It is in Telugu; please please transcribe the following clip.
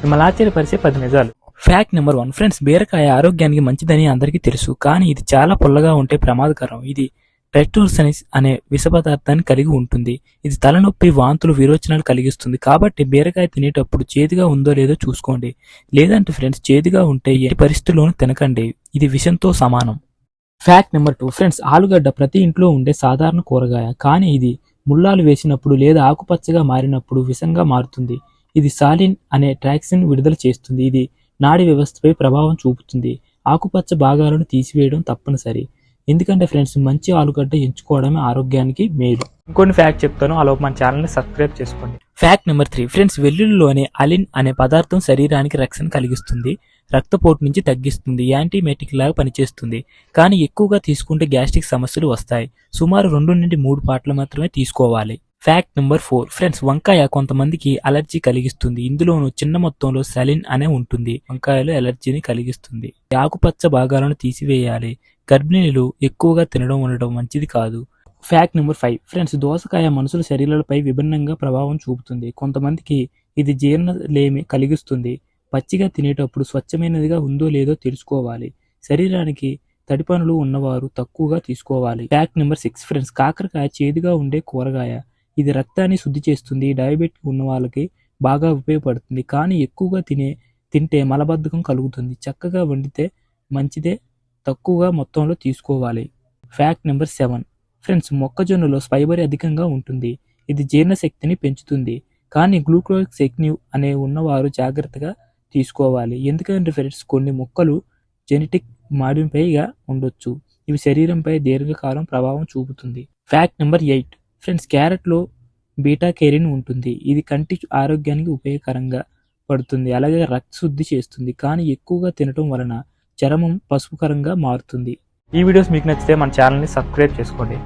మిమ్మల్ని ఆశ్చర్యపరిచే 10 నిజాలు. ఫ్యాక్ట్ నెంబర్ 1 ఫ్రెండ్స్, బీరకాయ ఆరోగ్యానికి మంచిదని అందరికీ తెలుసు, కానీ ఇది చాలా పుల్లగా ఉంటే ప్రమాదకరం. ఇది ట్రైటోసైన్స్ అనే విష పదార్థాన్ని కలిగి ఉంటుంది. ఇది తలనొప్పి, వాంతులు, విరోచనాలు కలిగిస్తుంది. కాబట్టి బీరకాయ తినేటప్పుడు చేదుగా ఉందో లేదో చూసుకోండి. లేదంటే ఫ్రెండ్స్, చేదుగా ఉంటే ఎట్టి పరిస్థితుల్లోనూ తినకండి, ఇది విషంతో సమానం. ఫ్యాక్ట్ నెంబర్ 2 ఫ్రెండ్స్, ఆలుగడ్డ ప్రతి ఇంట్లో ఉండే సాధారణ కూరగాయ, కానీ ఇది ముల్లాలు వేసినప్పుడు లేదా ఆకుపచ్చగా మారినప్పుడు విషంగా మారుతుంది. ఇది సాలిన్ అనే టాక్సిన్ విడుదల చేస్తుంది. ఇది నాడీ వ్యవస్థపై ప్రభావం చూపుతుంది. ఆకుపచ్చ భాగాలను తీసివేయడం తప్పనిసరి, ఎందుకంటే ఫ్రెండ్స్, మంచి ఆలుగడ్డ ఎంచుకోవడమే ఆరోగ్యానికి మేలు. ఇంకొన్ని ఫ్యాక్ట్ చెప్తాను, అలా మన ఛానల్ని సబ్స్క్రైబ్ చేసుకోండి. ఫ్యాక్ట్ నెంబర్ 3 ఫ్రెండ్స్, వెల్లుల్లిలోని అలిన్ అనే పదార్థం శరీరానికి రక్షణ కలిగిస్తుంది, రక్తపోటు నుంచి తగ్గిస్తుంది, యాంటీబయాటిక్ లాగా పనిచేస్తుంది. కానీ ఎక్కువగా తీసుకుంటే గ్యాస్ట్రిక్ సమస్యలు వస్తాయి. సుమారు 2 నుండి 3 పాటలు మాత్రమే తీసుకోవాలి. ఫ్యాక్ట్ నెంబర్ 4 ఫ్రెండ్స్, వంకాయ కొంతమందికి అలర్జీ కలిగిస్తుంది. ఇందులోనూ చిన్న మొత్తంలో సలిన్ అనే ఉంటుంది. వంకాయలు అలర్జీని కలిగిస్తుంది. ఆకుపచ్చ భాగాలను తీసివేయాలి. గర్భిణీలు ఎక్కువగా తినడం ఉండడం మంచిది కాదు. ఫ్యాక్ట్ నెంబర్ 5 ఫ్రెండ్స్, దోసకాయ మనుషుల శరీరాలపై విభిన్నంగా ప్రభావం చూపుతుంది. కొంతమందికి ఇది జీర్ణలేమి కలిగిస్తుంది. పచ్చిగా తినేటప్పుడు స్వచ్ఛమైనదిగా ఉందో లేదో తెలుసుకోవాలి. శరీరానికి తడిపనులు ఉన్నవారు తక్కువగా తీసుకోవాలి. ఫ్యాక్ట్ నెంబర్ 6 ఫ్రెండ్స్, కాకరకాయ చేదుగా ఉండే కూరగాయ. ఇది రక్తాన్ని శుద్ధి చేస్తుంది. డయాబెటిక్ ఉన్న వాళ్ళకి బాగా ఉపయోగపడుతుంది, కానీ ఎక్కువగా తింటే మలబద్ధకం కలుగుతుంది. చక్కగా వండితే మంచిదే, తక్కువగా మొత్తంలో తీసుకోవాలి. ఫ్యాక్ట్ నెంబర్ 7 ఫ్రెండ్స్, మొక్కజొన్నలో ఫైబర్ అధికంగా ఉంటుంది. ఇది జీర్ణశక్తిని పెంచుతుంది, కానీ గ్లూకోజ్ సెక్నివ్ అనే ఉన్నవారు జాగ్రత్తగా తీసుకోవాలి. ఎందుకంటే ఫ్రెండ్స్, కొన్ని మొక్కలు జెనెటిక్ మాడిఫైగా ఉండొచ్చు. ఇవి శరీరంపై దీర్ఘకాలం ప్రభావం చూపుతుంది. ఫ్యాక్ట్ నెంబర్ 8 ఫ్రెండ్స్, క్యారెట్లో బీటా కెరిన్ ఉంటుంది. ఇది కంటి ఆరోగ్యానికి ఉపయోగకరంగా పడుతుంది, అలాగే రక్త శుద్ధి చేస్తుంది. కానీ ఎక్కువగా తినటం వలన చర్మం పసుపుకరంగా మారుతుంది. ఈ వీడియోస్ మీకు నచ్చితే మన ఛానల్ని సబ్స్క్రైబ్ చేసుకోండి.